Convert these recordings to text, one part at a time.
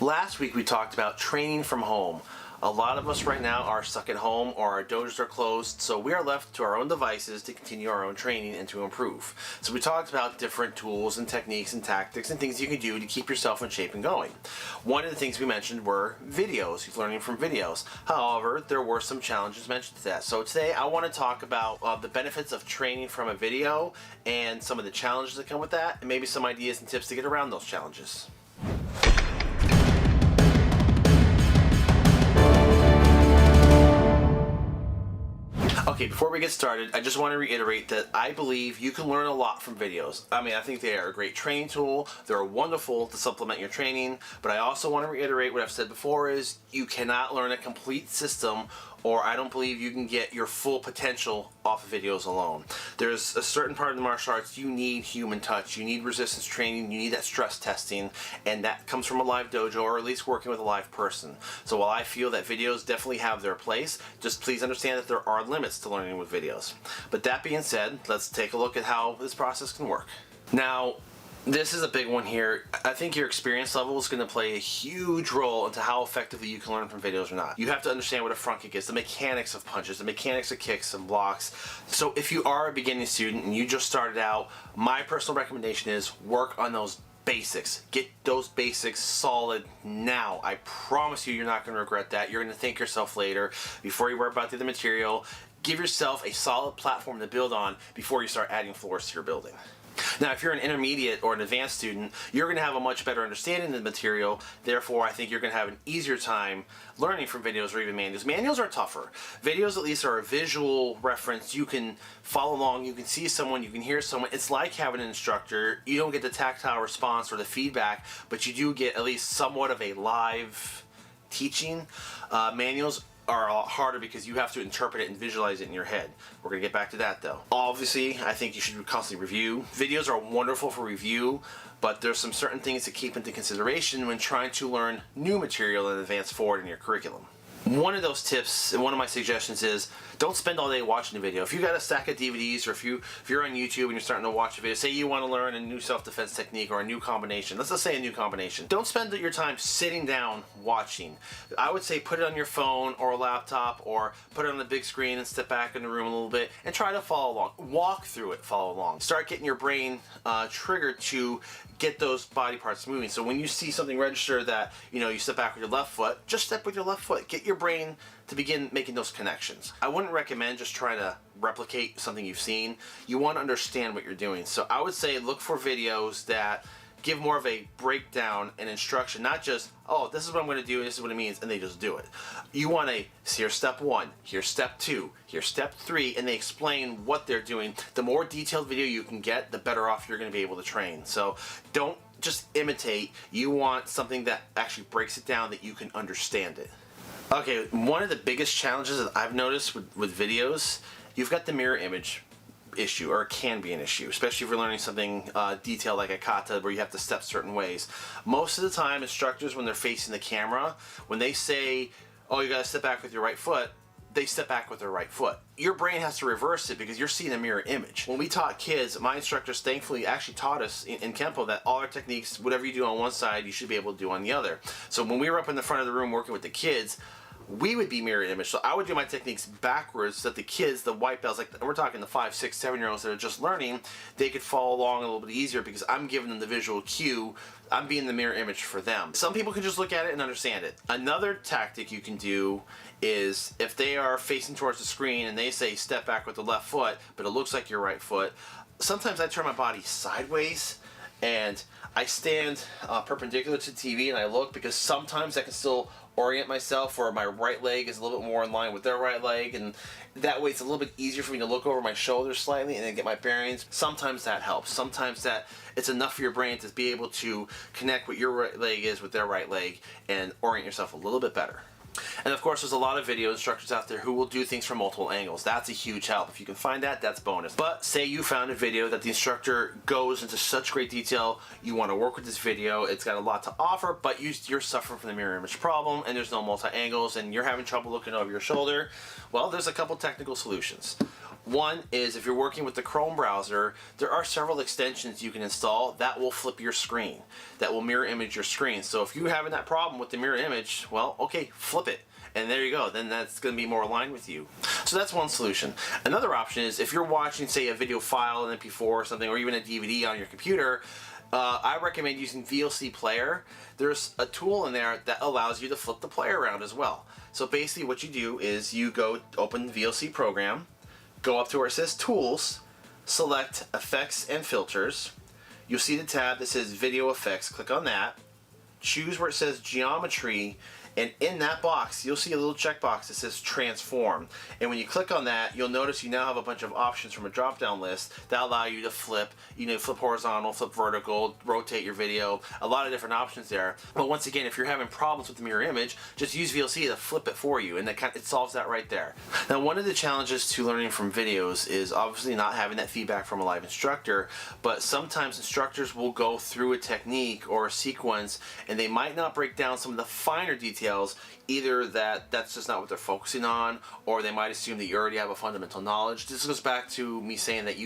Last week we talked about training from home. A lot of us right now are stuck at home or our dojos are closed, so we are left to our own devices to continue our own training and to improve. So we talked about different tools and techniques and tactics and things you can do to keep yourself in shape and going. One of the things we mentioned were videos, learning from videos. However, there were some challenges mentioned to that. So today I want to talk about the benefits of training from a video and some of the challenges that come with that, and maybe some ideas and tips to get around those challenges. Okay, before we get started, I just want to reiterate that I believe you can learn a lot from videos. I think they are a great training tool. They're wonderful to supplement your training, but I also want to reiterate what I've said before is you cannot learn a complete system, or I don't believe you can get your full potential off of videos alone. There's a certain part of the martial arts you need human touch, you need resistance training, you need that stress testing, and that comes from a live dojo or at least working with a live person. So while I feel that videos definitely have their place, just please understand that there are limits to learning with videos. But that being said, let's take a look at how this process can work. Now, this is a big one here. I think your experience level is going to play a huge role into how effectively you can learn from videos or not. You have to understand what a front kick is, the mechanics of punches, the mechanics of kicks and blocks. So if you are a beginning student and you just started out, my personal recommendation is work on those basics. Get those basics solid now. I promise you, you're not going to regret that. You're going to thank yourself later. Before you worry about the other material, give yourself a solid platform to build on before you start adding floors to your building. Now, if you're an intermediate or an advanced student, you're going to have a much better understanding of the material. Therefore, I think you're going to have an easier time learning from videos or even manuals. Manuals are tougher. Videos, at least, are a visual reference. You can follow along. You can see someone. You can hear someone. It's like having an instructor. You don't get the tactile response or the feedback, but you do get at least somewhat of a live teaching. Manuals are a lot harder because you have to interpret it and visualize it in your head. We're going to get back to that though. Obviously, I think you should constantly review. Videos are wonderful for review, but there's some certain things to keep into consideration when trying to learn new material and advance forward in your curriculum. One of those tips and one of my suggestions is don't spend all day watching a video. If you got a stack of DVDs or if you're on YouTube and you're starting to watch a video, say you want to learn a new self-defense technique or a new combination. Let's just say a new combination. Don't spend your time sitting down watching. I would say put it on your phone or a laptop or put it on the big screen and step back in the room a little bit and try to follow along. Walk through it, follow along. Start getting your brain triggered to get those body parts moving. So when you see something register that, you step back with your left foot, just step with your left foot. Get your brain to begin making those connections. I wouldn't recommend just trying to replicate something you've seen. You want to understand what you're doing. So I would say look for videos that give more of a breakdown and instruction, not just, oh, this is what I'm going to do, this is what it means, and they just do it. You want a, here's step 1, here's step 2, here's step 3, and they explain what they're doing. The more detailed video you can get, the better off you're going to be able to train. So don't just imitate. You want something that actually breaks it down that you can understand it. Okay, one of the biggest challenges that I've noticed with videos, you've got the mirror image issue, or it can be an issue, especially if you're learning something detailed like a kata where you have to step certain ways. Most of the time, instructors, when they're facing the camera, when they say, oh, you gotta step back with your right foot, they step back with their right foot. Your brain has to reverse it because you're seeing a mirror image. When we taught kids, my instructors thankfully actually taught us in Kempo that all our techniques, whatever you do on one side, you should be able to do on the other. So when we were up in the front of the room working with the kids, we would be mirror image. So I would do my techniques backwards so that the kids, the white belts, like we're talking the 5, 6, 7-year-olds that are just learning, they could follow along a little bit easier because I'm giving them the visual cue. I'm being the mirror image for them. Some people can just look at it and understand it. Another tactic you can do is if they are facing towards the screen and they say step back with the left foot, but it looks like your right foot, sometimes I turn my body sideways and I stand perpendicular to the TV and I look, because sometimes I can still orient myself where my right leg is a little bit more in line with their right leg, and that way it's a little bit easier for me to look over my shoulders slightly and then get my bearings. Sometimes that helps. Sometimes that it's enough for your brain to be able to connect what your right leg is with their right leg and orient yourself a little bit better. And of course, there's a lot of video instructors out there who will do things from multiple angles. That's a huge help. If you can find that, that's bonus. But say you found a video that the instructor goes into such great detail, you want to work with this video, it's got a lot to offer, but you're suffering from the mirror image problem and there's no multi-angles and you're having trouble looking over your shoulder. Well, there's a couple technical solutions. One is if you're working with the Chrome browser, there are several extensions you can install that will flip your screen, that will mirror image your screen. So if you're having that problem with the mirror image, well, okay, flip it. And there you go, then that's going to be more aligned with you. So that's one solution. Another option is if you're watching, say, a video file, an MP4 or something, or even a DVD on your computer, I recommend using VLC Player. There's a tool in there that allows you to flip the player around as well. So basically what you do is you go open the VLC program, go up to where it says Tools, select Effects and Filters. You'll see the tab that says Video Effects. Click on that. Choose where it says Geometry, and in that box you'll see a little checkbox that says Transform, and when you click on that you'll notice you now have a bunch of options from a drop down list that allow you to flip, flip horizontal, flip vertical, rotate your video, a lot of different options there. But once again, if you're having problems with the mirror image, just use VLC to flip it for you, and it solves that right there. Now, one of the challenges to learning from videos is obviously not having that feedback from a live instructor, but sometimes instructors will go through a technique or a sequence and they might not break down some of the finer details, either that's just not what they're focusing on, or they might assume that you already have a fundamental knowledge. This goes back to me saying that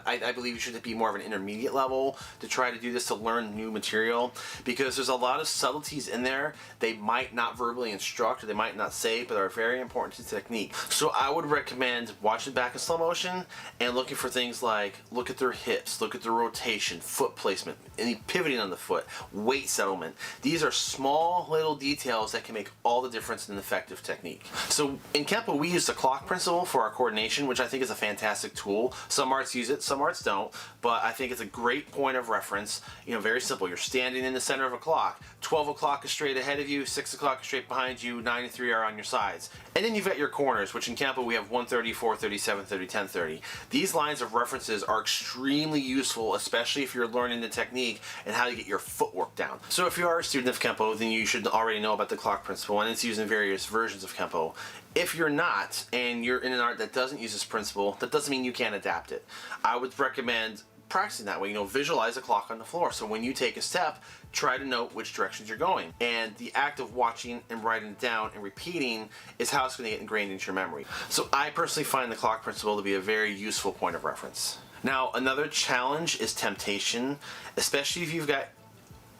I believe you should be more of an intermediate level to try to do this, to learn new material, because there's a lot of subtleties in there they might not verbally instruct or they might not say, but are very important to technique. So I would recommend watching back in slow motion and looking for things like, look at their hips, look at their rotation, foot placement, any pivoting on the foot, weight settlement. These are small little details that can make all the difference in an effective technique. So in Kempo, we use the clock principle for our coordination, which I think is a fantastic tool. Some arts use it, some arts don't, but I think it's a great point of reference. Very simple. You're standing in the center of a clock. 12 o'clock is straight ahead of you, 6 o'clock is straight behind you, 9 and 3 are on your sides. And then you've got your corners, which in Kempo we have 130, 430, 730, 1030. These lines of references are extremely useful, especially if you're learning the technique and how to get your footwork down. So if you are a student of Kempo, then you should already know about the clock principle, and it's used in various versions of Kempo. If you're not, and you're in an art that doesn't use this principle, that doesn't mean you can't adapt it. I would recommend practicing that way. Visualize a clock on the floor. So when you take a step, try to note which directions you're going. And the act of watching and writing it down and repeating is how it's going to get ingrained into your memory. So I personally find the clock principle to be a very useful point of reference. Now, another challenge is temptation, especially if you've got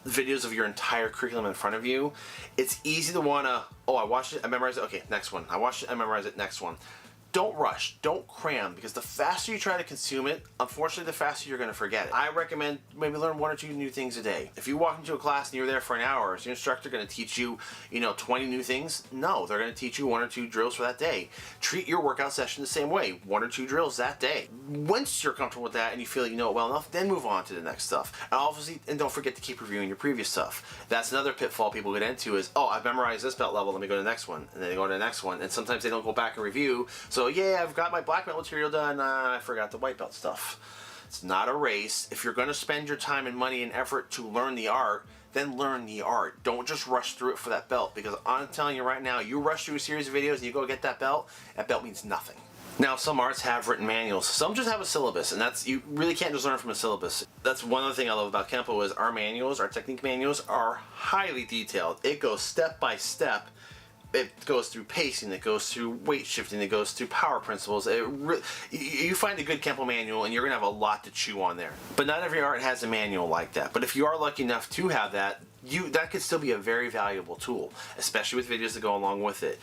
videos of your entire curriculum in front of you. It's easy to want to, I watched it, I memorized it, okay, next one. I watched it, I memorized it, next one. Don't rush, don't cram, because the faster you try to consume it, unfortunately the faster you're going to forget it. I recommend maybe learn 1 or 2 new things a day. If you walk into a class and you're there for an hour, is your instructor going to teach you, 20 new things? No, they're going to teach you 1 or 2 drills for that day. Treat your workout session the same way, 1 or 2 drills that day. Once you're comfortable with that and you feel you know it well enough, then move on to the next stuff. And obviously, don't forget to keep reviewing your previous stuff. That's another pitfall people get into is, I've memorized this belt level, let me go to the next one. And then they go to the next one, and sometimes they don't go back and review. So yeah, I've got my black belt material done, I forgot the white belt stuff. It's not a race. If you're going to spend your time and money and effort to learn the art, then learn the art. Don't just rush through it for that belt, because I'm telling you right now, you rush through a series of videos and you go get that belt means nothing. Now, some arts have written manuals. Some just have a syllabus, and you really can't just learn from a syllabus. That's one other thing I love about Kempo is our manuals, our technique manuals are highly detailed. It goes step by step. It goes through pacing, it goes through weight shifting, it goes through power principles. You find a good Kempo manual and you're going to have a lot to chew on there. But not every art has a manual like that. But if you are lucky enough to have that, that could still be a very valuable tool, especially with videos that go along with it.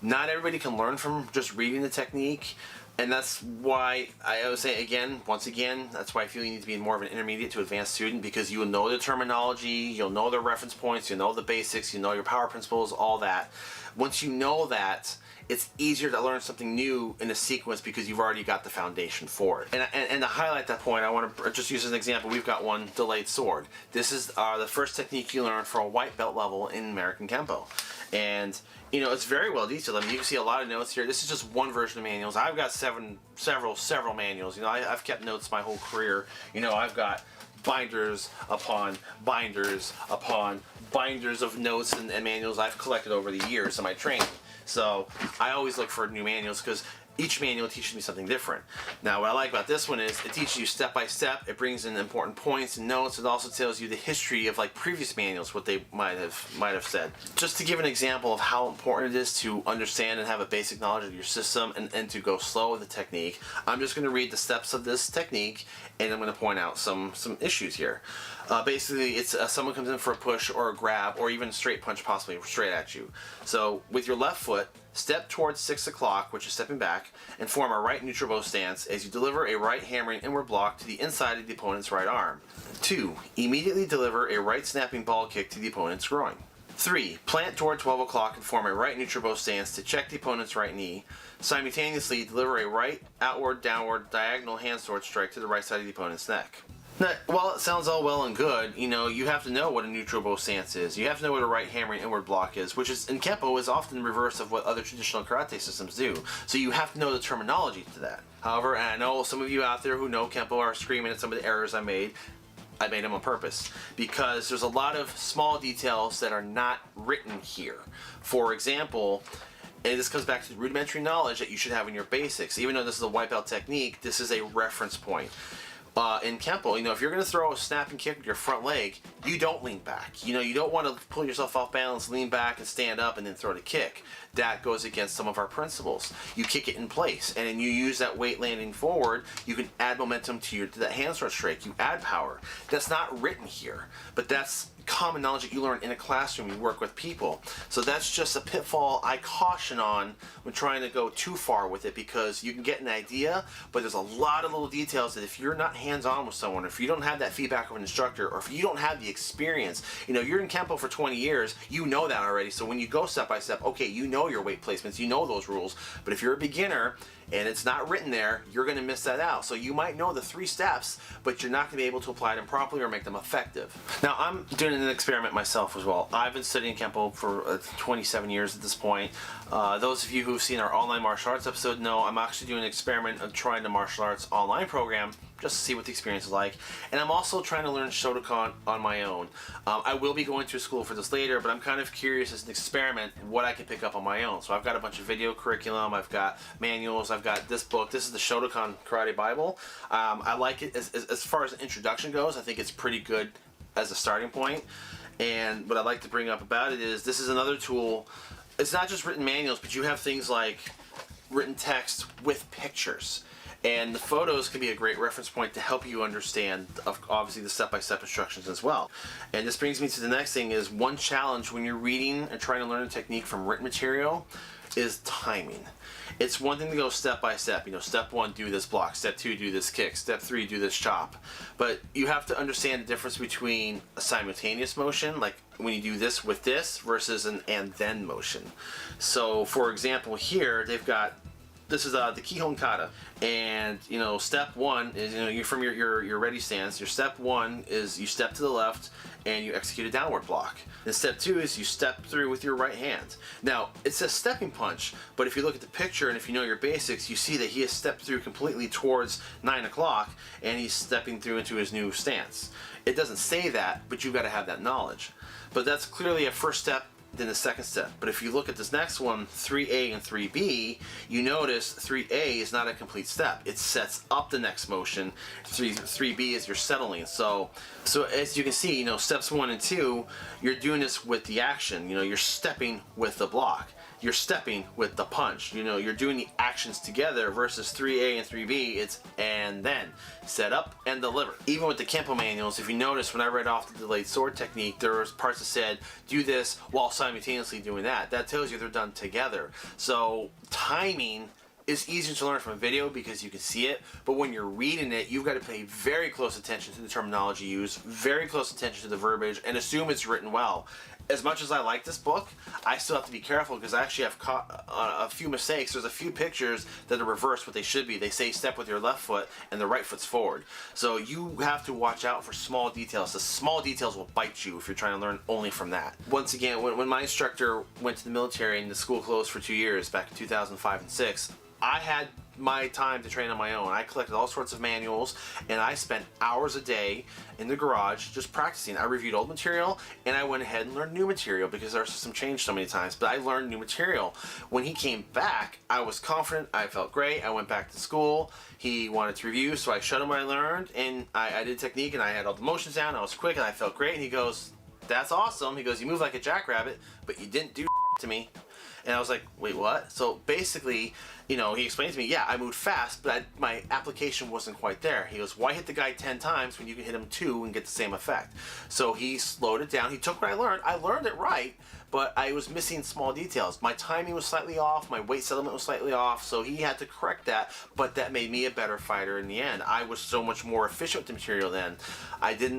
Not everybody can learn from just reading the technique. And that's why I was saying once again, that's why I feel you need to be more of an intermediate to advanced student, because you'll know the terminology, you'll know the reference points, you'll know the basics, you know your power principles, all that. Once you know that, it's easier to learn something new in a sequence because you've already got the foundation for it. And to highlight that point, I want to just use as an example, we've got one delayed sword. This is the first technique you learn for a white belt level in American Kempo. And it's very well detailed. I mean, you can see a lot of notes here. This is just one version of manuals. I've got several manuals. I've kept notes my whole career. I've got binders upon binders upon binders of notes and manuals I've collected over the years of my training. So I always look for new manuals, because each manual teaches me something different. Now, what I like about this one is it teaches you step by step. It brings in important points and notes. It also tells you the history of like previous manuals, what they might have said. Just to give an example of how important it is to understand and have a basic knowledge of your system and to go slow with the technique, I'm just going to read the steps of this technique, and I'm going to point out some issues here. Basically, it's someone comes in for a push or a grab or even a straight punch, possibly straight at you. So with your left foot, step towards 6 o'clock, which is stepping back, and form a right neutral bow stance as you deliver a right hammering inward block to the inside of the opponent's right arm. 2. Immediately deliver a right snapping ball kick to the opponent's groin. 3. Plant toward 12 o'clock and form a right neutral bow stance to check the opponent's right knee. Simultaneously deliver a right outward, downward, diagonal hand sword strike to the right side of the opponent's neck. Now, while it sounds all well and good, you have to know what a neutral bow stance is. You have to know what a right hammering inward block is, which is in Kempo is often the reverse of what other traditional karate systems do. So you have to know the terminology to that. However, and I know some of you out there who know Kempo are screaming at some of the errors I made. I made them on purpose because there's a lot of small details that are not written here. For example, and this comes back to the rudimentary knowledge that you should have in your basics. Even though this is a wipeout technique, this is a reference point. In Kempo, if you're going to throw a snapping kick with your front leg, you don't lean back. You don't want to pull yourself off balance, lean back and stand up and then throw the kick. That goes against some of our principles. You kick it in place, and then you use that weight landing forward. You can add momentum to that hand sword strike. You add power. That's not written here, but that's common knowledge that you learn in a classroom. You work with people. So that's just a pitfall I caution on when trying to go too far with it, because you can get an idea, but there's a lot of little details that if you're not hands-on with someone, or if you don't have that feedback of an instructor, or if you don't have the experience, you're in Kempo for 20 years, you know that already. So when you go step by step, okay, you know your weight placements, you know those rules. But if you're a beginner and it's not written there, you're going to miss that out. So you might know the 3 steps, but you're not going to be able to apply them properly or make them effective. Now, I'm doing an experiment myself as well. I've been studying Kempo for 27 years at this point. Those of you who've seen our online martial arts episode know I'm actually doing an experiment of trying the martial arts online program just to see what the experience is like. And I'm also trying to learn Shotokan on my own. I will be going to school for this later, but I'm kind of curious as an experiment what I can pick up on my own. So I've got a bunch of video curriculum, I've got manuals, I've got this book. This is the Shotokan Karate Bible. I like it as far as an introduction goes. I think it's pretty good as a starting point. And what I'd like to bring up about it is this is another tool. It's not just written manuals, but you have things like written text with pictures. And the photos can be a great reference point to help you understand, obviously, the step-by-step instructions as well. And this brings me to the next thing is one challenge when you're reading and trying to learn a technique from written material is timing. It's one thing to go step by step. Step 1, do this block. Step 2, do this kick. Step 3, do this chop. But you have to understand the difference between a simultaneous motion, like when you do this with this, versus an and then motion. So, for example, here they've got this is the Kihon Kata, and step 1 is you're from your ready stance. Your step 1 is you step to the left and you execute a downward block. And step 2 is you step through with your right hand. Now it says stepping punch, but if you look at the picture and if you know your basics, you see that he has stepped through completely towards 9 o'clock and he's stepping through into his new stance. It doesn't say that, but you've got to have that knowledge. But that's clearly a first step. Then the second step. But if you look at this next one, 3A and 3B, you notice 3A is not a complete step. It sets up the next motion. 3B is your settling. So as you can see, steps 1 and 2, you're doing this with the action. You're stepping with the block. You're stepping with the punch. You're doing the actions together versus 3A and 3B, it's and then. Set up and deliver. Even with the Kempo manuals, if you notice when I read off the delayed sword technique, there was parts that said, do this while simultaneously doing that. That tells you they're done together. So timing is easier to learn from a video because you can see it, but when you're reading it, you've got to pay very close attention to the terminology used, very close attention to the verbiage, and assume it's written well. As much as I like this book, I still have to be careful because I actually have caught a few mistakes. There's a few pictures that are reversed what they should be. They say step with your left foot and the right foot's forward. So you have to watch out for small details. The small details will bite you if you're trying to learn only from that. Once again, when my instructor went to the military and the school closed for 2 years back in 2005 and 6, I had my time to train on my own. I collected all sorts of manuals, and I spent hours a day in the garage just practicing. I reviewed old material, and I went ahead and learned new material because our system changed so many times, but I learned new material. When he came back, I was confident, I felt great, I went back to school, he wanted to review, so I showed him what I learned, and I did technique, and I had all the motions down, I was quick, and I felt great, and he goes, "That's awesome." He goes, "You move like a jackrabbit, but you didn't do to me." And I was like, "Wait, what?" So basically, he explained to me, yeah, I moved fast, but my application wasn't quite there. He goes, "Why hit the guy 10 times when you can hit him 2 and get the same effect?" So he slowed it down. He took what I learned. I learned it right, but I was missing small details. My timing was slightly off. My weight settlement was slightly off. So he had to correct that, but that made me a better fighter in the end. I was so much more efficient with the material then.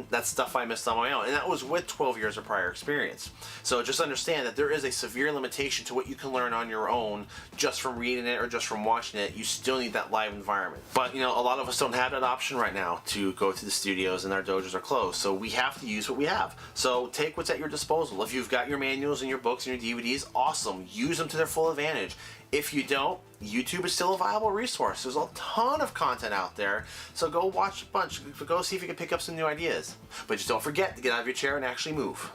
That's stuff I missed on my own. And that was with 12 years of prior experience. So just understand that there is a severe limitation to what you can learn on your own just from reading it or just from watching it. You still need that live environment. But a lot of us don't have that option right now to go to the studios, and our dojos are closed. So we have to use what we have. So take what's at your disposal. If you've got your manuals and your books and your DVDs, awesome. Use them to their full advantage. If you don't, YouTube is still a viable resource. There's a ton of content out there. So go watch a bunch. Go see if you can pick up some new ideas. But just don't forget to get out of your chair and actually move.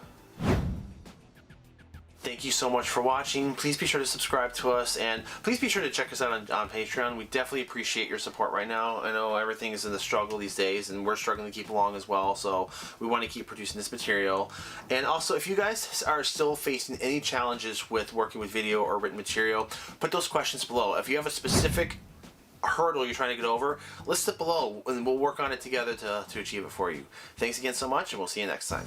Thank you so much for watching. Please be sure to subscribe to us, and please be sure to check us out on Patreon. We definitely appreciate your support right now. I know everything is in the struggle these days, and we're struggling to keep along as well, so we want to keep producing this material. And also, if you guys are still facing any challenges with working with video or written material, put those questions below. If you have a specific hurdle you're trying to get over, list it below, and we'll work on it together to achieve it for you. Thanks again so much, and we'll see you next time.